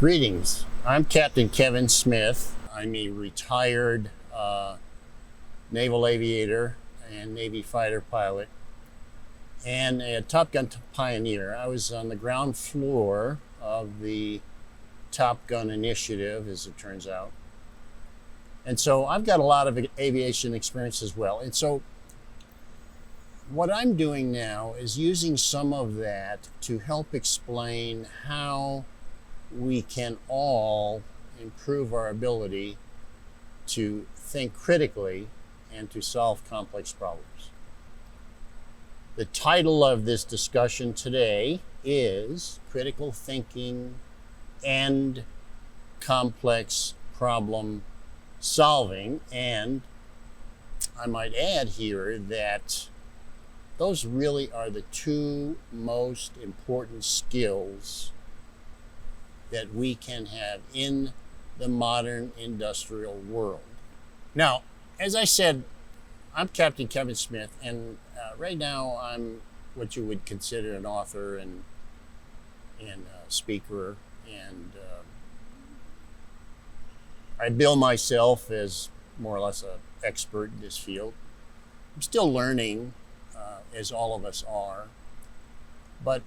Greetings. I'm Captain Kevin Smith. I'm a retired naval aviator and Navy fighter pilot and a Top Gun pioneer. I was on the ground floor of the Top Gun initiative, as it turns out. And so I've got a lot of aviation experience as well. And so what I'm doing now is using some of that to help explain how we can all improve our ability to think critically and to solve complex problems. The title of this discussion today is Critical Thinking and Complex Problem Solving, and I might add here that those really are the two most important skills that we can have in the modern industrial world. Now, as I said, I'm Captain Kevin Smith, and right now I'm what you would consider an author and speaker, and I bill myself as more or less an expert in this field. I'm still learning, as all of us are, but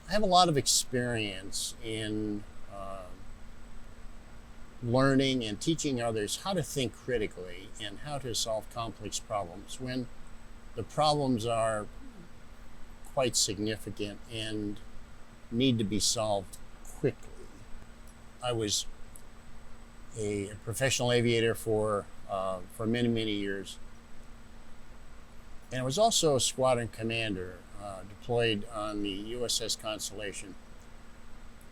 I have a lot of experience in learning and teaching others how to think critically and how to solve complex problems when the problems are quite significant and need to be solved quickly. I was a professional aviator for many years, and I was also a squadron commander deployed on the USS Constellation,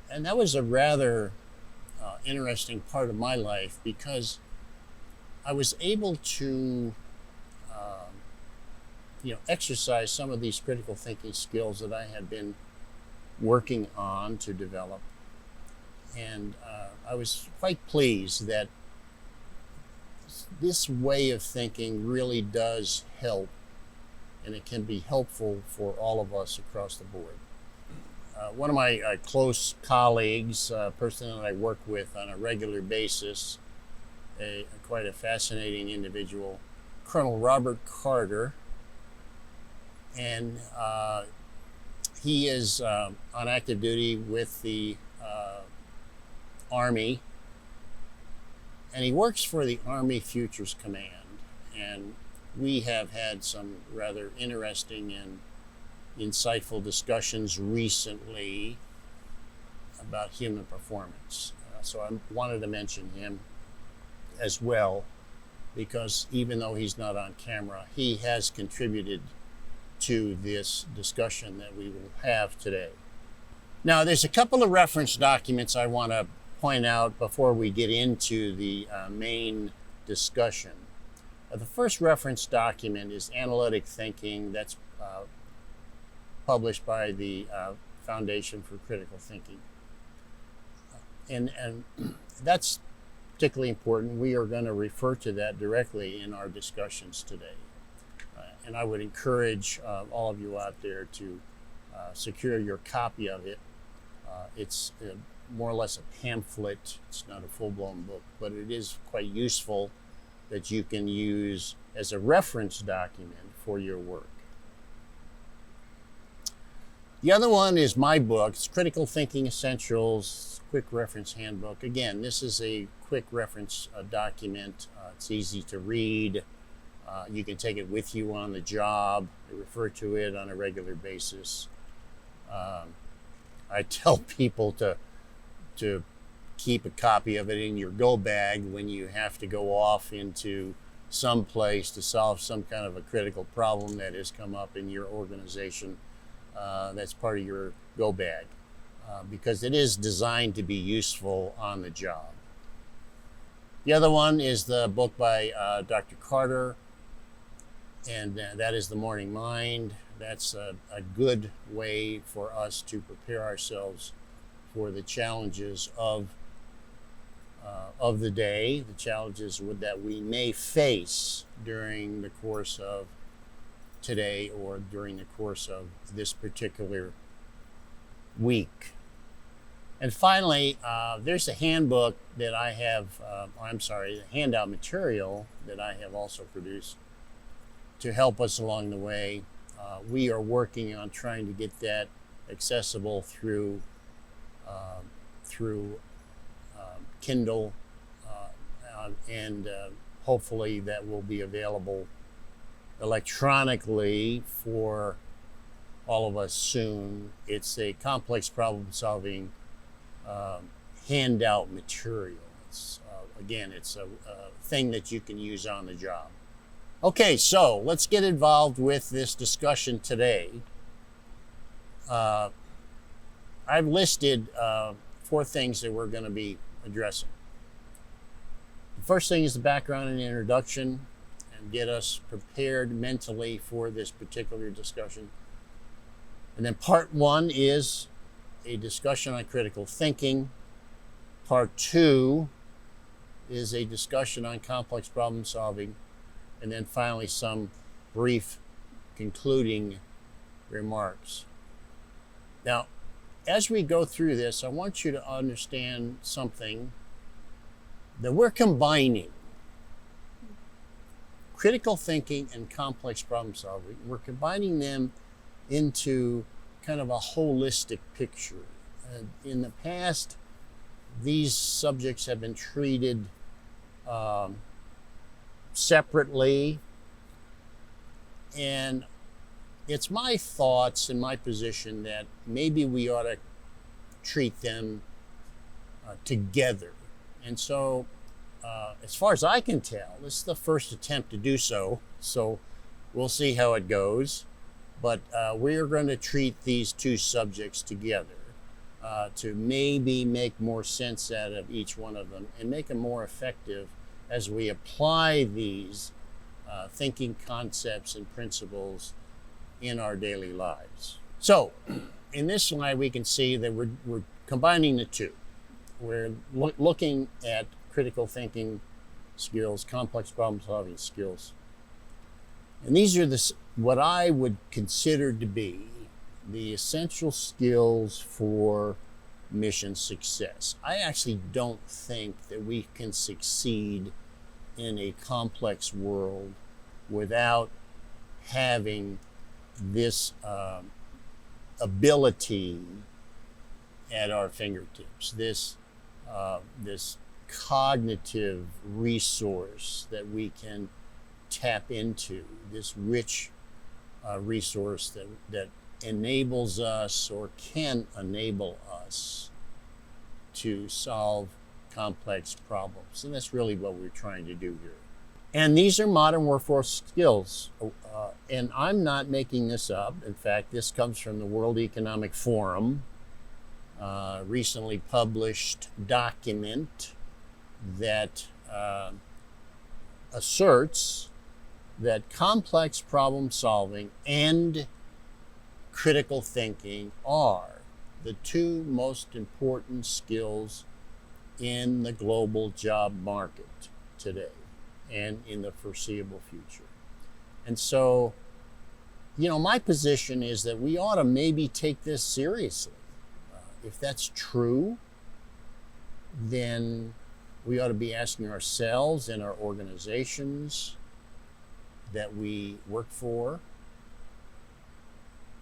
and that was a rather interesting part of my life because I was able to exercise some of these critical thinking skills that I had been working on to develop. And I was quite pleased that this way of thinking really does help, and it can be helpful for all of us across the board. One of my close colleagues, a person that I work with on a regular basis, quite a fascinating individual, Colonel Robert Carter, and he is on active duty with the Army, and he works for the Army Futures Command, and we have had some rather interesting and insightful discussions recently about human performance. So I wanted to mention him as well, because even though he's not on camera, he has contributed to this discussion that we will have today. Now, there's a couple of reference documents I want to point out before we get into the main discussion. The first reference document is Analytic Thinking. That's published by the Foundation for Critical Thinking. And that's particularly important. We are going to refer to that directly in our discussions today. And I would encourage all of you out there to secure your copy of it. It's more or less a pamphlet. It's not a full-blown book, but it is quite useful that you can use as a reference document for your work. The other one is my book. It's Critical Thinking Essentials, Quick Reference Handbook. Again, this is a quick reference document. It's easy to read. You can take it with you on the job. I refer to it on a regular basis. I tell people to keep a copy of it in your go bag when you have to go off into some place to solve some kind of a critical problem that has come up in your organization. That's part of your go bag because it is designed to be useful on the job. The other one is the book by Dr. Carter, and that is The Morning Mind. That's a good way for us to prepare ourselves for the challenges of the day, the challenges that we may face during the course of today or during the course of this particular week. And finally, there's a handbook that I have, the handout material that I have also produced to help us along the way. We are working on trying to get that accessible through Kindle, and hopefully that will be available electronically for all of us soon. It's a complex problem solving handout material. It's a thing that you can use on the job. Okay, so let's get involved with this discussion today. I've listed 4 things that we're going to be addressing. The first thing is the background and introduction, and get us prepared mentally for this particular discussion. And then part 1 is a discussion on critical thinking. Part 2 is a discussion on complex problem solving. And then finally, some brief concluding remarks. Now, as we go through this, I want you to understand something, that we're combining critical thinking and complex problem solving. We're combining them into kind of a holistic picture. In the past, these subjects have been treated separately, and it's my thoughts and my position that maybe we ought to treat them together. And so, as far as I can tell, this is the first attempt to do so, so we'll see how it goes. But we're going to treat these 2 subjects together to maybe make more sense out of each one of them and make them more effective as we apply these thinking concepts and principles in our daily lives. So, in this slide, we can see that we're combining the 2. We're looking at critical thinking skills, complex problem solving skills. And these are what I would consider to be the essential skills for mission success. I actually don't think that we can succeed in a complex world without having this ability at our fingertips, this cognitive resource that we can tap into, this rich resource that enables us or can enable us to solve complex problems. And that's really what we're trying to do here. And these are modern workforce skills. And I'm not making this up. In fact, this comes from the World Economic Forum, recently published document that asserts that complex problem solving and critical thinking are the 2 most important skills in the global job market today and in the foreseeable future. And so, my position is that we ought to maybe take this seriously. If that's true, then we ought to be asking ourselves and our organizations that we work for,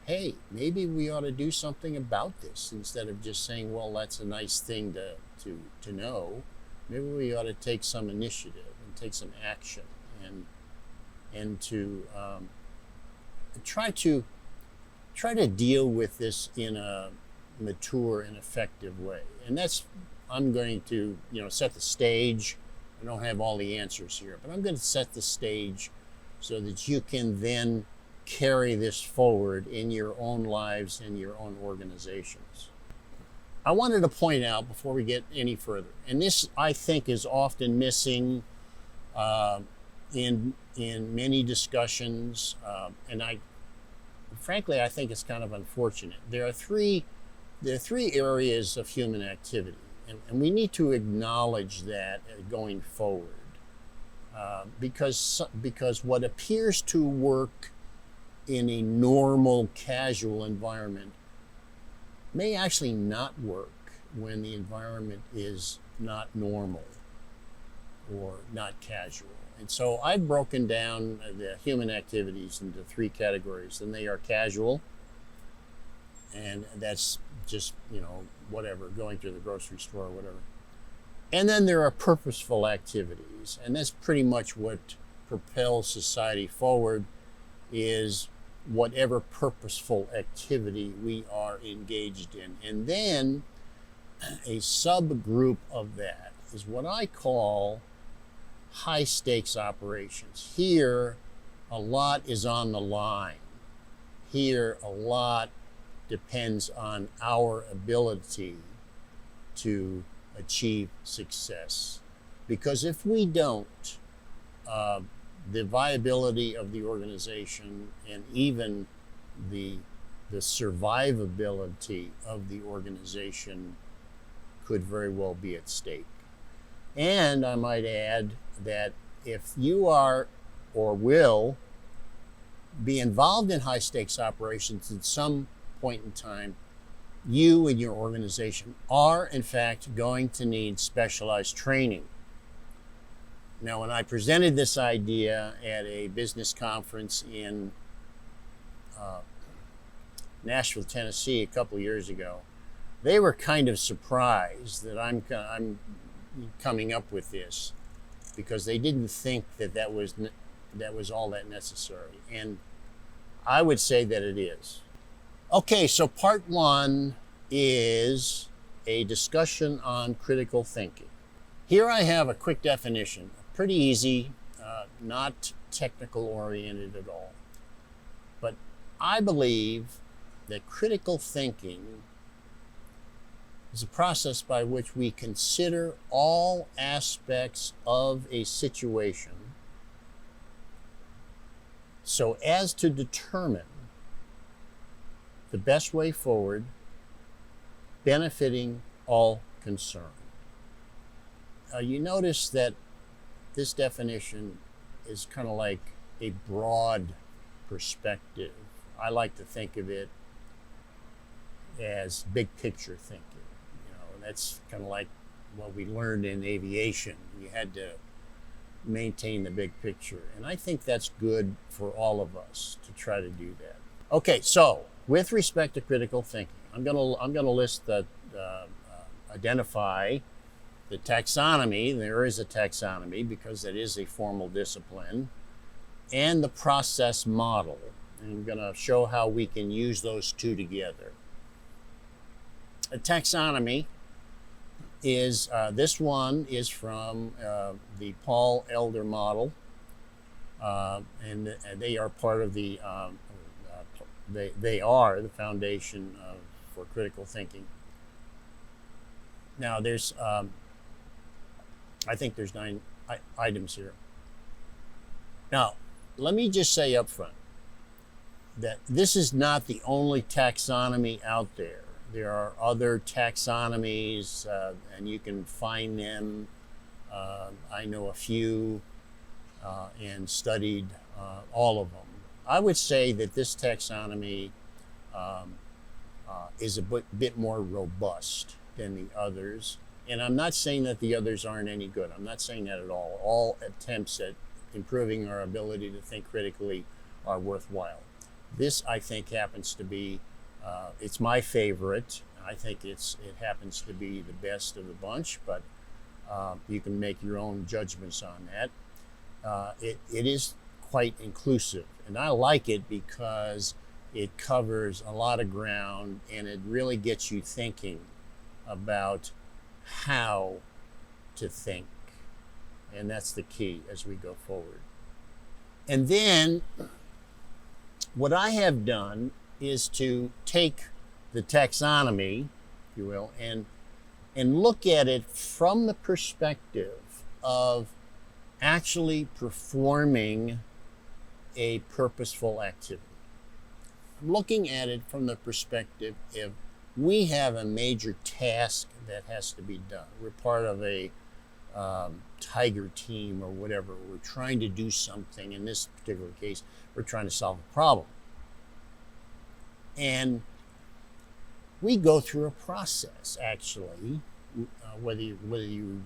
hey, maybe we ought to do something about this instead of just saying, well, that's a nice thing to know. Maybe we ought to take some initiative and take some action and to try to deal with this in a mature and effective way. And I'm going to set the stage. I don't have all the answers here, but I'm going to set the stage so that you can then carry this forward in your own lives and your own organizations. I wanted to point out before we get any further, and this I think is often missing in many discussions, and frankly I think it's kind of unfortunate. There are three areas of human activity, and we need to acknowledge that going forward, because what appears to work in a normal, casual environment may actually not work when the environment is not normal or not casual. And so I've broken down the human activities into three categories, and they are casual, and that's just, whatever, going to the grocery store or whatever. And then there are purposeful activities, and that's pretty much what propels society forward, is whatever purposeful activity we are engaged in. And then a subgroup of that is what I call high stakes operations. Here, a lot is on the line. Here, a lot depends on our ability to achieve success. Because if we don't, the viability of the organization and even the survivability of the organization could very well be at stake. And I might add that if you are or will be involved in high stakes operations at some point in time, you and your organization are in fact going to need specialized training. Now, when I presented this idea at a business conference in Nashville, Tennessee, a couple of years ago, they were kind of surprised that I'm coming up with this, because they didn't think that was all that necessary. And I would say that it is. Okay, so part one is a discussion on critical thinking. Here I have a quick definition, pretty easy, not technical oriented at all. But I believe that critical thinking is a process by which we consider all aspects of a situation so as to determine the best way forward, benefiting all concerned. You notice that this definition is kind of like a broad perspective. I like to think of it as big picture thinking. That's kind of like what we learned in aviation. You had to maintain the big picture. And I think that's good for all of us to try to do that. Okay, so with respect to critical thinking, I'm gonna list identify the taxonomy. There is a taxonomy because it is a formal discipline, and the process model. And I'm gonna show how we can use those two together. A taxonomy is, this one is from the Paul Elder model, and they are part of the, they are the foundation for critical thinking. Now there's, I think there's 9 items here. Now, let me just say up front that this is not the only taxonomy out there. There are other taxonomies, and you can find them. I know a few and studied all of them. I would say that this taxonomy is a bit more robust than the others. And I'm not saying that the others aren't any good. I'm not saying that at all. All attempts at improving our ability to think critically are worthwhile. This, I think, happens to be it's my favorite. I think it happens to be the best of the bunch, but you can make your own judgments on that. It is quite inclusive, and I like it because it covers a lot of ground, and it really gets you thinking about how to think, and that's the key as we go forward. And then what I have done is to take the taxonomy, if you will, and look at it from the perspective of actually performing a purposeful activity. I'm looking at it from the perspective of we have a major task that has to be done. We're part of a tiger team or whatever. We're trying to do something. In this particular case, we're trying to solve a problem. And we go through a process, actually, whether you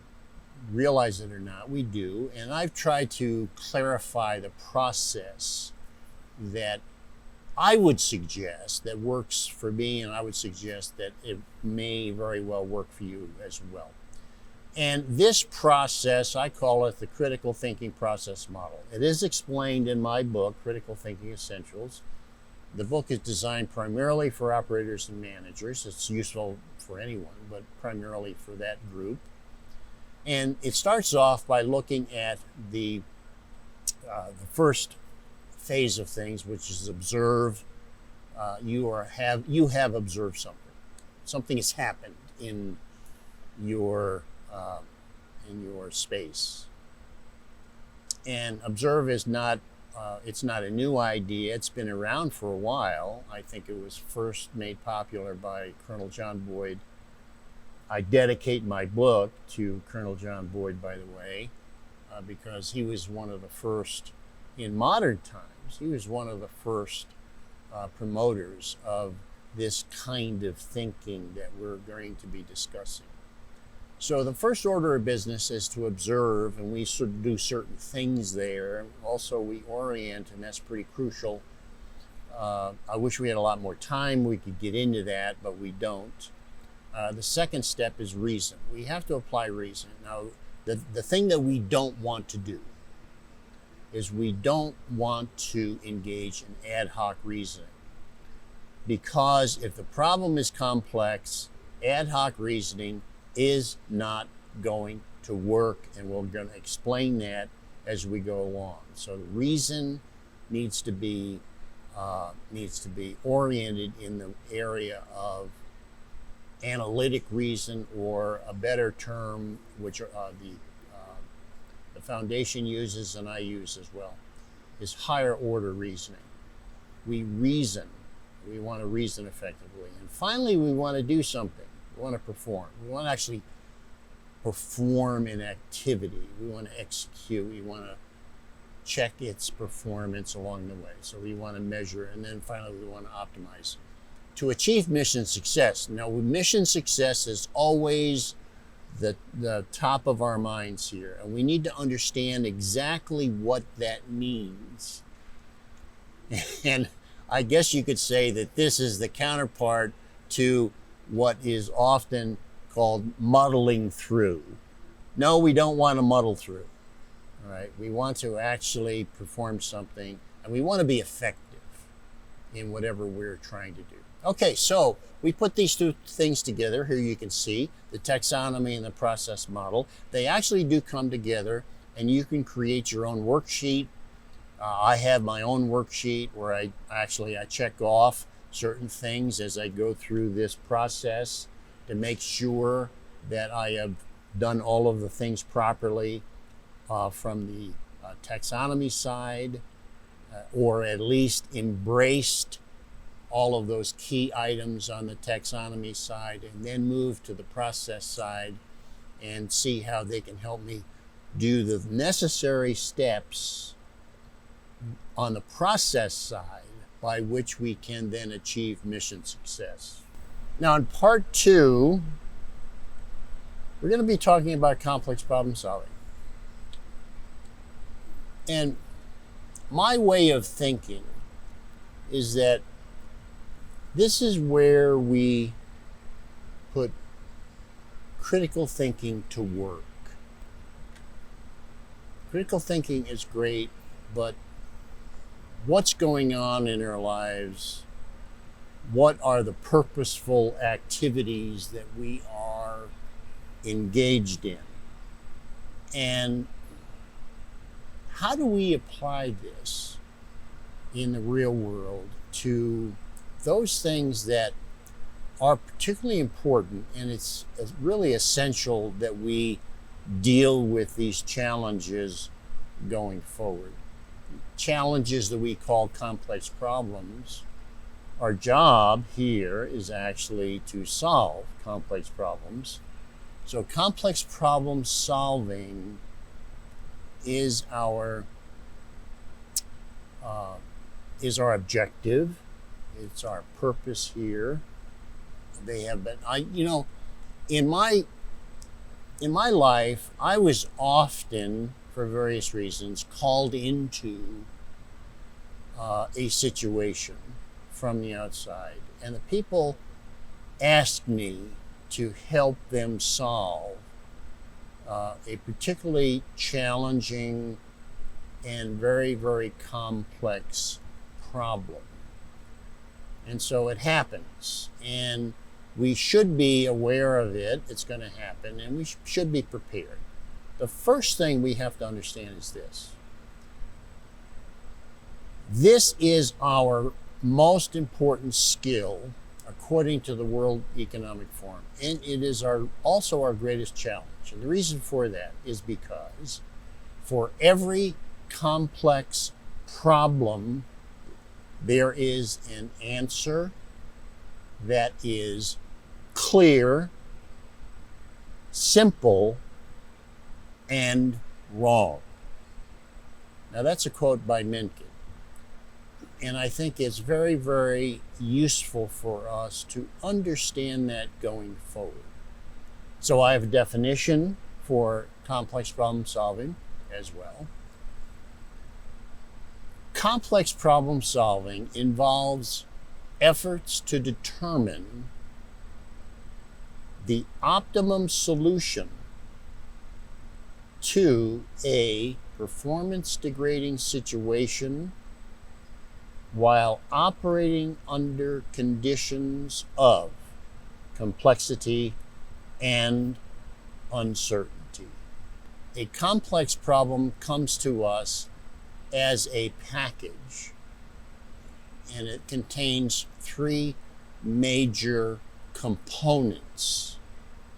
realize it or not, we do. And I've tried to clarify the process that I would suggest that works for me, and I would suggest that it may very well work for you as well. And this process, I call it the critical thinking process model. It is explained in my book, Critical Thinking Essentials. The book is designed primarily for operators and managers. It's useful for anyone, but primarily for that group. And it starts off by looking at the first phase of things, which is observe. You have observed something. Something has happened in your space. And observe is not. It's not a new idea. It's been around for a while. I think it was first made popular by Colonel John Boyd. I dedicate my book to Colonel John Boyd, by the way, because he was one of the first, in modern times, he was one of the first promoters of this kind of thinking that we're going to be discussing. So the first order of business is to observe, and we sort of do certain things there. Also, we orient, and that's pretty crucial. I wish we had a lot more time. We could get into that, but we don't. The second step is reason. We have to apply reason. Now, the thing that we don't want to do is we don't want to engage in ad hoc reasoning. Because if the problem is complex, ad hoc reasoning is not going to work, and we're going to explain that as we go along. So the reason needs to be oriented in the area of analytic reason, or a better term, which the foundation uses and I use as well, is higher order reasoning. We reason. We want to reason effectively. And finally, we want to do something. We want to perform. We want to actually perform an activity. We want to execute. We want to check its performance along the way. So we want to measure, and then finally we want to optimize to achieve mission success. Now, mission success is always the top of our minds here, and we need to understand exactly what that means. And I guess you could say that this is the counterpart to what is often called muddling through. No, we don't want to muddle through. All right, we want to actually perform something, and we want to be effective in whatever we're trying to do. Okay, so we put these two things together. Here you can see the taxonomy and the process model. They actually do come together, and you can create your own worksheet. I have my own worksheet where I check off certain things as I go through this process to make sure that I have done all of the things properly from the taxonomy side, or at least embraced all of those key items on the taxonomy side, and then move to the process side and see how they can help me do the necessary steps on the process side by which we can then achieve mission success. Now, in part 2, we're going to be talking about complex problem solving. And my way of thinking is that this is where we put critical thinking to work. Critical thinking is great, but what's going on in our lives? What are the purposeful activities that we are engaged in? And how do we apply this in the real world to those things that are particularly important? And it's really essential that we deal with these challenges going forward. Challenges that we call complex problems. Our job here is actually to solve complex problems. So complex problem solving is our objective. It's our purpose here. They have been. In my life, I was often, for various reasons, called into a situation from the outside, and the people asked me to help them solve a particularly challenging and very, very complex problem. And so it happens, and we should be aware of it. It's going to happen, and we should be prepared. The first thing we have to understand is this. This is our most important skill according to the World Economic Forum, and it is also our greatest challenge. And the reason for that is because for every complex problem, there is an answer that is clear, simple, and wrong. Now that's a quote by Mencken. And I think it's very, very useful for us to understand that going forward. So I have a definition for complex problem solving as well. Complex problem solving involves efforts to determine the optimum solution to a performance-degrading situation while operating under conditions of complexity and uncertainty. A complex problem comes to us as a package, and it contains three major components,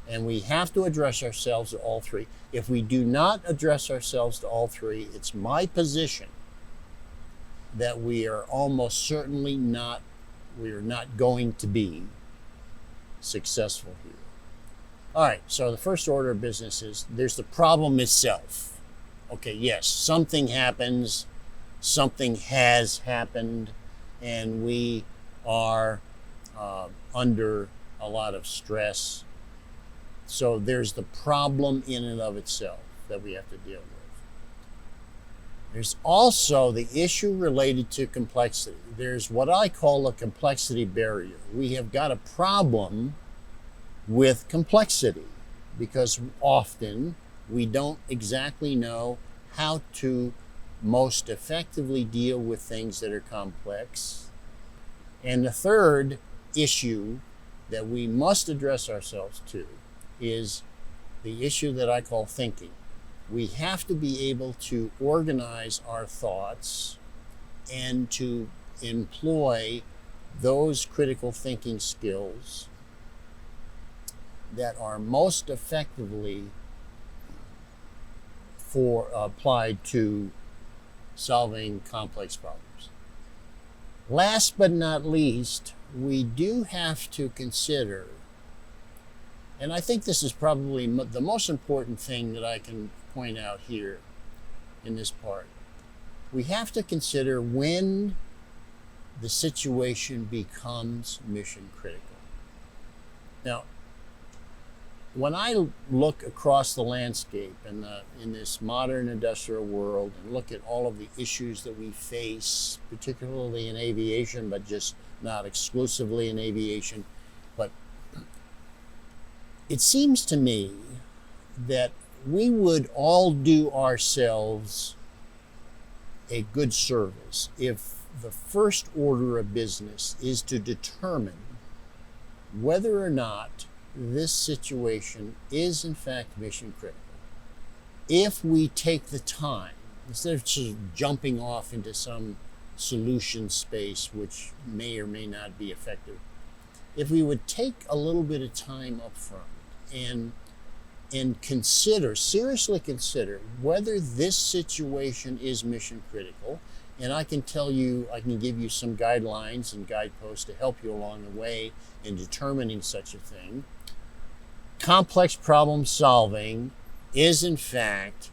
and we have to address ourselves to all three. If we do not address ourselves to all three, it's my position that we are almost certainly not going to be successful here. All right, so the first order of business is there's the problem itself. Okay, yes, something happens, something has happened, and we are under a lot of stress. So there's the problem in and of itself that we have to deal with. There's also the issue related to complexity. There's what I call a complexity barrier. We have got a problem with complexity because often we don't exactly know how to most effectively deal with things that are complex. And the third issue that we must address ourselves to is the issue that I call thinking. We have to be able to organize our thoughts and to employ those critical thinking skills that are most effectively applied to solving complex problems. Last but not least, we do have to consider, and I think this is probably the most important thing that I can point out here in this part. We have to consider when the situation becomes mission critical. Now, when I look across the landscape in this modern industrial world and look at all of the issues that we face, particularly in aviation, but just not exclusively in aviation, but it seems to me that we would all do ourselves a good service if the first order of business is to determine whether or not this situation is in fact mission critical. If we take the time, instead of just jumping off into some solution space which may or may not be effective, if we would take a little bit of time up front and seriously consider whether this situation is mission critical. And I can give you some guidelines and guideposts to help you along the way in determining such a thing. Complex problem solving is in fact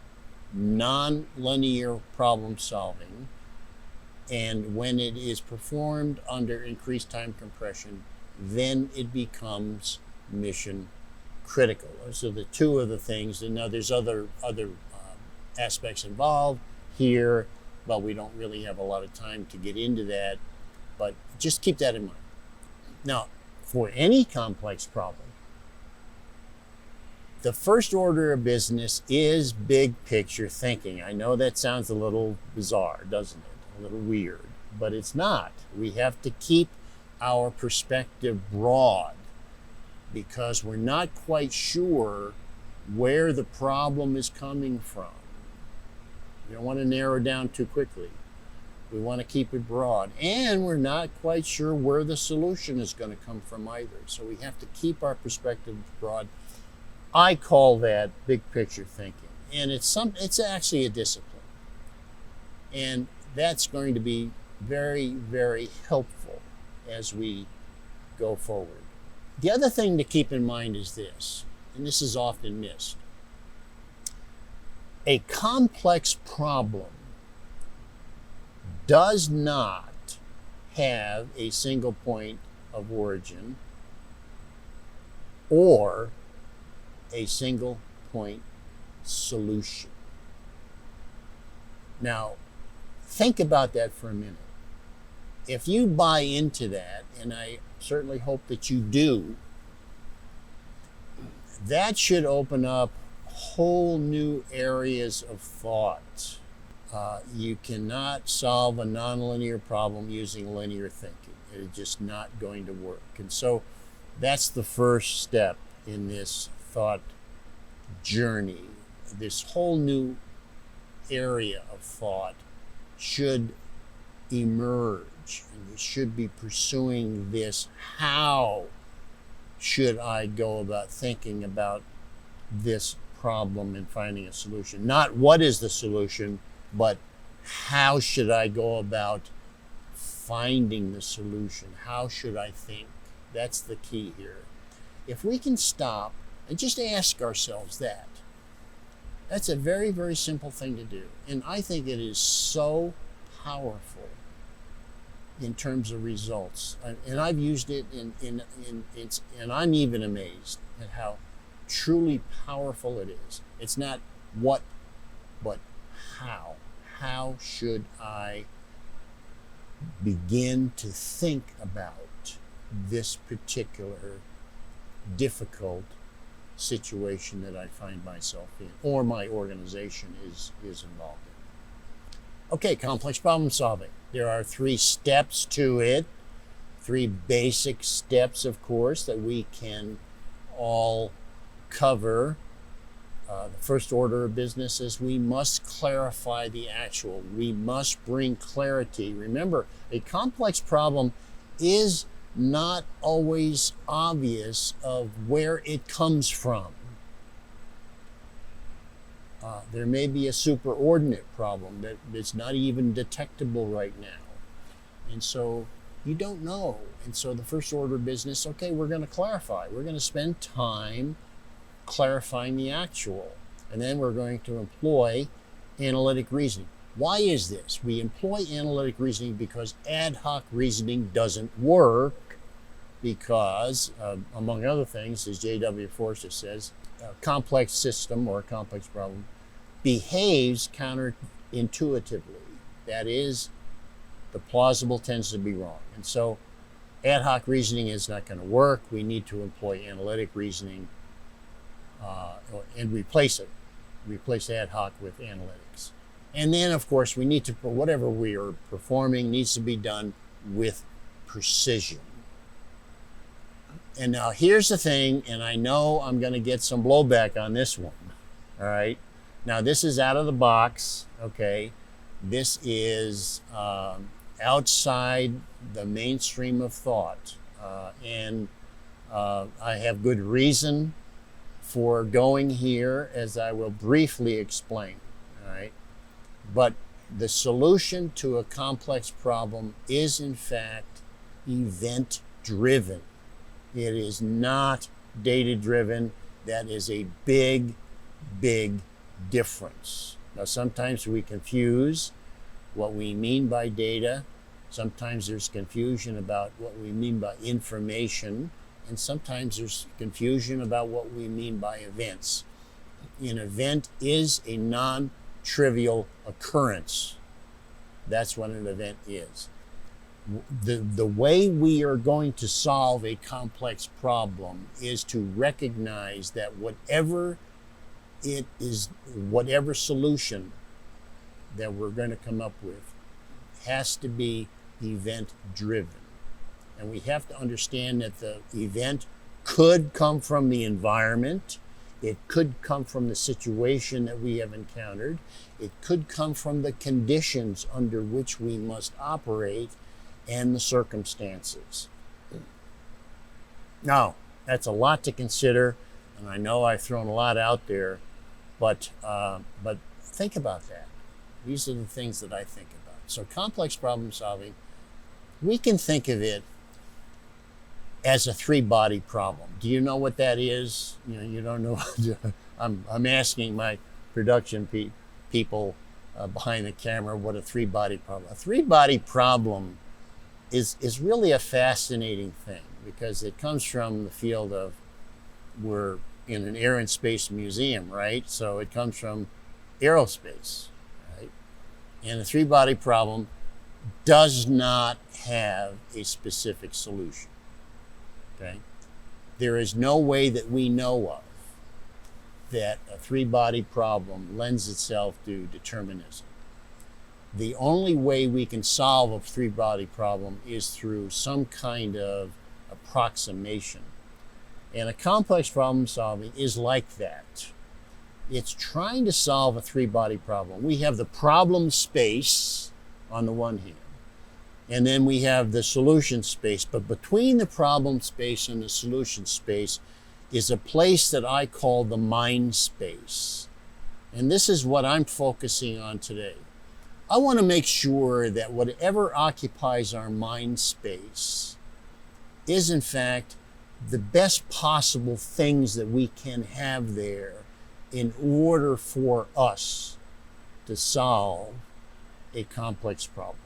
non-linear problem solving. And when it is performed under increased time compression, then it becomes mission critical. So the two of the things, and now there's other aspects involved here, but we don't really have a lot of time to get into that. But just keep that in mind. Now, for any complex problem, the first order of business is big picture thinking. I know that sounds a little bizarre, doesn't it? A little weird, but it's not. We have to keep our perspective broad because we're not quite sure where the problem is coming from. We don't want to narrow down too quickly. We want to keep it broad. And we're not quite sure where the solution is going to come from either. So we have to keep our perspective broad. I call that big picture thinking. And it's actually a discipline. And that's going to be very, very helpful as we go forward. The other thing to keep in mind is this, and this is often missed. A complex problem does not have a single point of origin or a single point solution. Now, think about that for a minute. If you buy into that, and I certainly hope that you do, that should open up whole new areas of thought. You cannot solve a nonlinear problem using linear thinking. It's just not going to work. And so that's the first step in this thought journey. This whole new area of thought should emerge, and you should be pursuing this. How should I go about thinking about this problem and finding a solution? Not what is the solution, but how should I go about finding the solution? How should I think? That's the key here. If we can stop and just ask ourselves that, that's a very, very simple thing to do. And I think it is so powerful in terms of results. And I've used it and I'm even amazed at how truly powerful it is. It's not what, but how. How should I begin to think about this particular difficult situation that I find myself in, or my organization is involved in? Okay, complex problem solving. There are 3 steps to it, 3 basic steps, of course, that we can all cover. The first order of business is we must clarify the actual. We must bring clarity. Remember, a complex problem is not always obvious of where it comes from. There may be a superordinate problem that is not even detectable right now. And so you don't know. And so the first order of business, okay, we're going to clarify. We're going to spend time clarifying the actual. And then we're going to employ analytic reasoning. Why is this? We employ analytic reasoning because ad hoc reasoning doesn't work because, among other things, as J.W. Forster says, a complex system or a complex problem behaves counterintuitively. That is, the plausible tends to be wrong. And so ad hoc reasoning is not going to work. We need to employ analytic reasoning and replace it. Replace ad hoc with analytics. And then, of course, we need to, whatever we are performing needs to be done with precision. And now here's the thing, and I know I'm going to get some blowback on this one, all right? Now this is out of the box, okay? This is outside the mainstream of thought. And I have good reason for going here, as I will briefly explain, all right? But the solution to a complex problem is, in fact, event-driven. It is not data-driven. That is a big, big difference. Now, sometimes we confuse what we mean by data. Sometimes there's confusion about what we mean by information, and sometimes there's confusion about what we mean by events. An event is a non-trivial occurrence. That's what an event is. The way we are going to solve a complex problem is to recognize that whatever it is, whatever solution that we're going to come up with has to be event driven. And we have to understand that the event could come from the environment. It could come from the situation that we have encountered. It could come from the conditions under which we must operate and the circumstances. Now, that's a lot to consider, and I know I've thrown a lot out there, but think about that. These are the things that I think about. So complex problem solving, we can think of it as a three-body problem. Do you know what that is? You don't know. I'm asking my production people behind the camera what a three-body problem. A three-body problem is really a fascinating thing because it comes from the field of, we're in an air and space museum, right? So it comes from aerospace, right? And a three-body problem does not have a specific solution, okay? There is no way that we know of that a three-body problem lends itself to determinism. The only way we can solve a three-body problem is through some kind of approximation. And a complex problem solving is like that. It's trying to solve a three-body problem. We have the problem space on the one hand, and then we have the solution space. But between the problem space and the solution space is a place that I call the mind space. And this is what I'm focusing on today. I want to make sure that whatever occupies our mind space is in fact the best possible things that we can have there in order for us to solve a complex problem.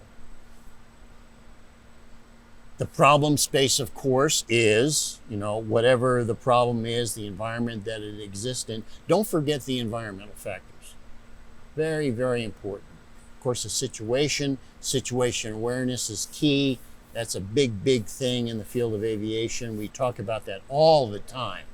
The problem space, of course, is, whatever the problem is, the environment that it exists in. Don't forget the environmental factors. Very, very important. Of course, the situation awareness is key. That's a big, big thing in the field of aviation. We talk about that all the time.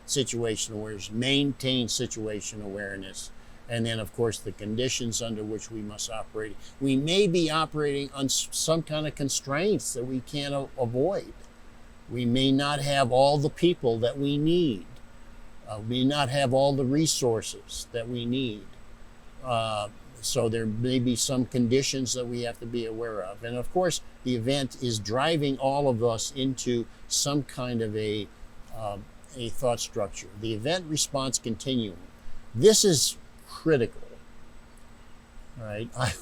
Situation awareness, maintain situation awareness. And then, of course, the conditions under which we must operate. We may be operating on some kind of constraints that we can't avoid. We may not have all the people that we need. We may not have all the resources that we need. So there may be some conditions that we have to be aware of. And of course, the event is driving all of us into some kind of a thought structure. The event response continuum. This is critical, right? I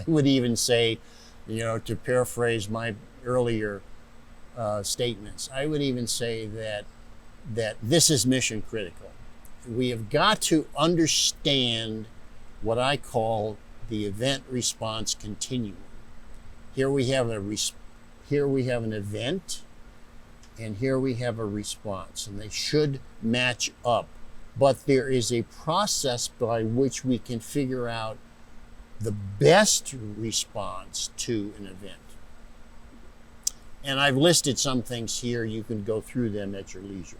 would even say, to paraphrase my earlier statements, I would even say that this is mission critical. We have got to understand what I call the event response continuum. Here we have an event, and here we have a response, and they should match up. But there is a process by which we can figure out the best response to an event. And I've listed some things here. You can go through them at your leisure.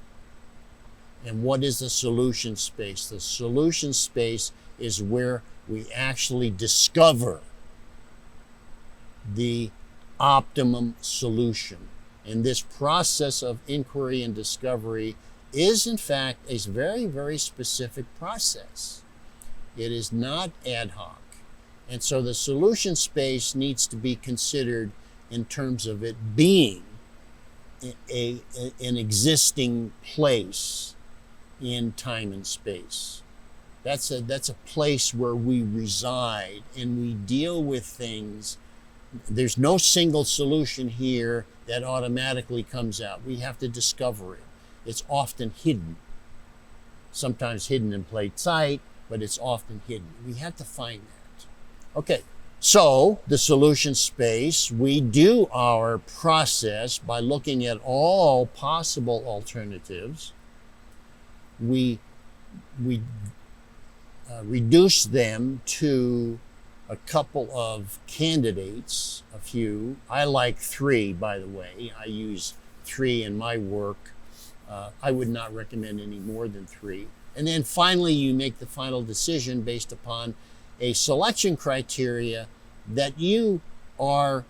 And what is the solution space? The solution space is where we actually discover the optimum solution. And this process of inquiry and discovery is in fact a very, very specific process. It is not ad hoc. And so the solution space needs to be considered in terms of it being an existing place in time and space. That's a place where we reside and we deal with things. There's no single solution here that automatically comes out. We have to discover it. It's often hidden. Sometimes hidden in plain sight, but it's often hidden. We have to find that. Okay, So the solution space, we do our process by looking at all possible alternatives. We reduce them to a couple of candidates, a few. I like 3, by the way. I use 3 in my work. I would not recommend any more than 3. And then finally, you make the final decision based upon a selection criteria that you are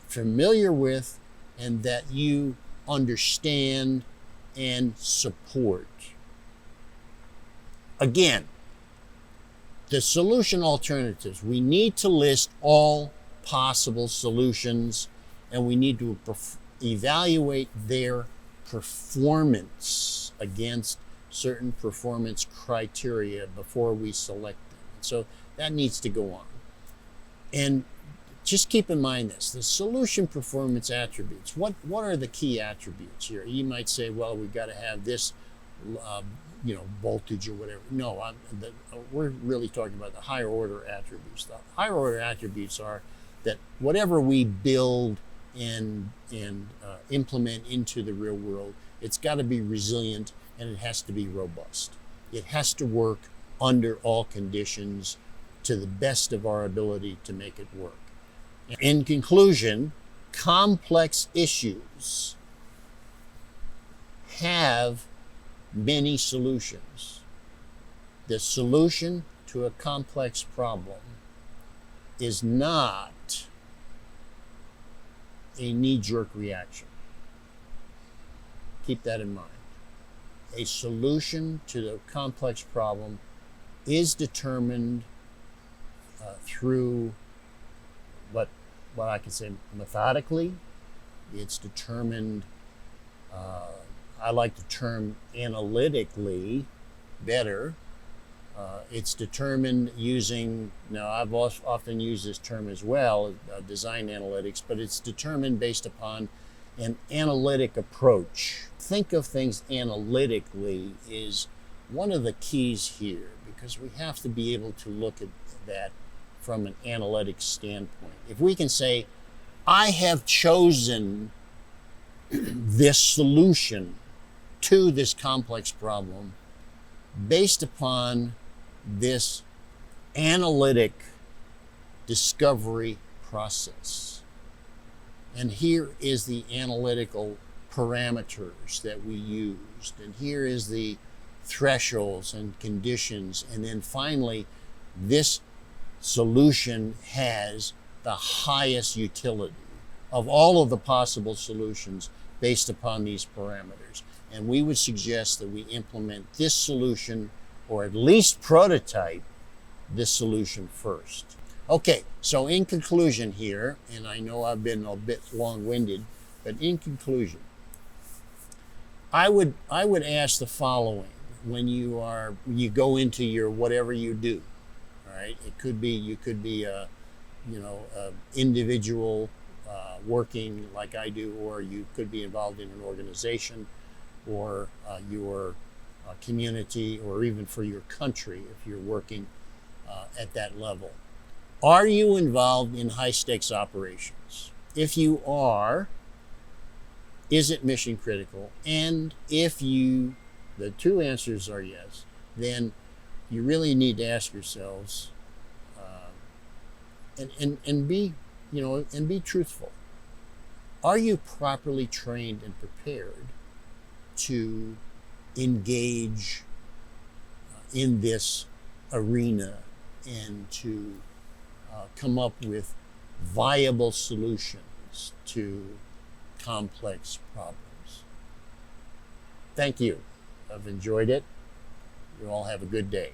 familiar with and that you understand and support. Again, the solution alternatives. We need to list all possible solutions, and we need to evaluate their performance against certain performance criteria before we select them. And so that needs to go on. And just keep in mind this, the solution performance attributes. What are the key attributes here? You might say, well, we've got to have this voltage or whatever. No, we're really talking about the higher order attributes. The higher order attributes are that whatever we build and implement into the real world, it's got to be resilient and it has to be robust. It has to work under all conditions to the best of our ability to make it work. In conclusion, complex issues have many solutions. The solution to a complex problem is not a knee-jerk reaction. Keep that in mind. A solution to the complex problem is determined through what I can say methodically. It's determined, I like the term analytically better. It's determined using, now I've often used this term as well, design analytics, but it's determined based upon an analytic approach. Think of things analytically is one of the keys here, because we have to be able to look at that from an analytic standpoint. If we can say, I have chosen this solution to this complex problem based upon this analytic discovery process. And here is the analytical parameters that we used. And here is the thresholds and conditions. And then finally, this solution has the highest utility of all of the possible solutions based upon these parameters. And we would suggest that we implement this solution, or at least prototype this solution first. Okay, so in conclusion here, and I know I've been a bit long-winded, but in conclusion, I would ask the following when you go into your whatever you do. All right, you could be a individual working like I do, or you could be involved in an organization, or your community, or even for your country if you're working at that level. Are you involved in high-stakes operations? If you are, is it mission critical? And if the 2 answers are yes, then you really need to ask yourselves and be truthful. Are you properly trained and prepared to engage in this arena and to come up with viable solutions to complex problems? Thank you. I've enjoyed it. You all have a good day.